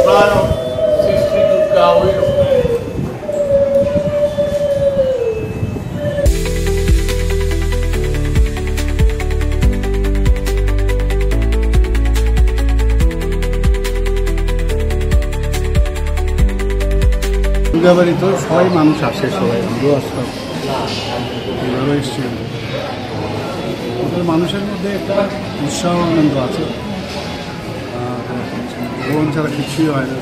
প্রাণ সৃষ্টি দুর্গা হইল। দুর্গাবাড়ি তো সবাই মানুষ আসে, সবাই আমরাও আসতাম, এভাবে এসছি। ওদের মানুষের মধ্যে একটা উৎসাহ আনন্দ আছে, ভগবান ছাড়া কিছুই হয় না।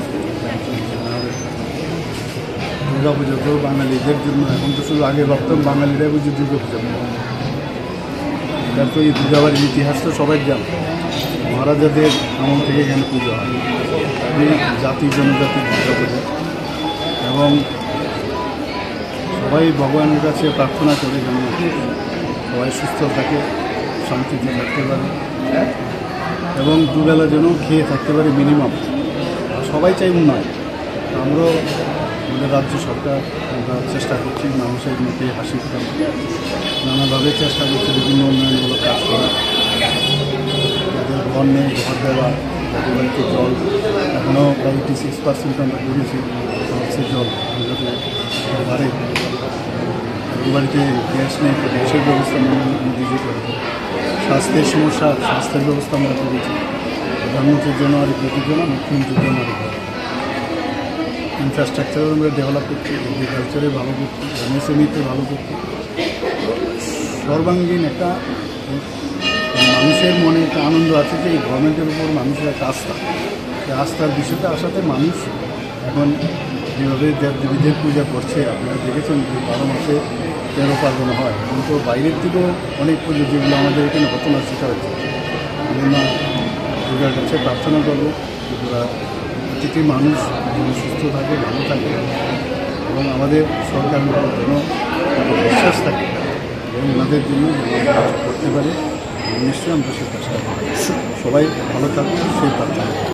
আর দুর্গা পুজো তো বাঙালিদের জন্য, এখন তো শুধু আগে ভাবতাম বাঙালিরাই বুঝি দুর্গা পুজো। তার তো এই দুর্গাবাড়ির ইতিহাস তো সবাই জানে, মহারাজাদের আমল থেকে এখানে পুজো হয়, জাতি জনজাতির দুর্গা পুজো। এবং সবাই ভগবানের কাছে প্রার্থনা করে যেন সবাই সুস্থ থাকে, শান্তিতে থাকতে পারে এবং দুবেলা যেন খেয়ে থাকতে পারে মিনিমাম। সবাই চাই উন্নয়ন। আমরাও আমাদের রাজ্য সরকার আমরা চেষ্টা করছি মানুষের মুখে হাসি ফোটানো, নানাভাবে চেষ্টা করছি বিভিন্ন উন্নয়নমূলক কাজ করা, যাদের ঘর নেই ঘর দেওয়া, যাদের বাড়িতে জল এখনও প্রায় 86% আমরা করেছি হচ্ছে জল যাতে বাড়ে, বাড়িতে গ্যাস নেই গ্যাসের ব্যবস্থা নিজে করে, স্বাস্থ্যের সমস্যা স্বাস্থ্যের ব্যবস্থা আমরা করেছি, প্রধানমন্ত্রীর জন্য আর যোজনা, মুখ্যমন্ত্রীর জন্য ইনফ্রাস্ট্রাকচারও আমরা ডেভেলপ করছি, এগ্রিকালচারে ভালো করছি, এমএসএমইতে ভালো করছি। সর্বাঙ্গীন একটা মানুষের মনে একটা আনন্দ আছে যে এই গভর্নমেন্টের উপর মানুষের একটা আস্থা, এই আস্থার বিষয়টা আসাতে মানুষ এখন যেভাবে দেবদেবীদের পূজা করছে, আপনারা দেখেছেন যে 12 মাসে 13 পার্বণ হয়, কিন্তু বাইরের থেকেও অনেক পুজো যেগুলো আমাদের এখানে হতো না সেটা হচ্ছে। আমরা দুর্গার কাছে প্রার্থনা করবো যে প্রতিটি মানুষ যেন সুস্থ থাকে, ভালো থাকে এবং আমাদের সরকারের উপর যেন বিশ্বাস থাকে এবং ওনাদের জন্য কাজ করতে পারে। নিশ্চয়ই আমরা সে চেষ্টা করি, সবাই ভালো থাকুন সেই প্রার্থনা।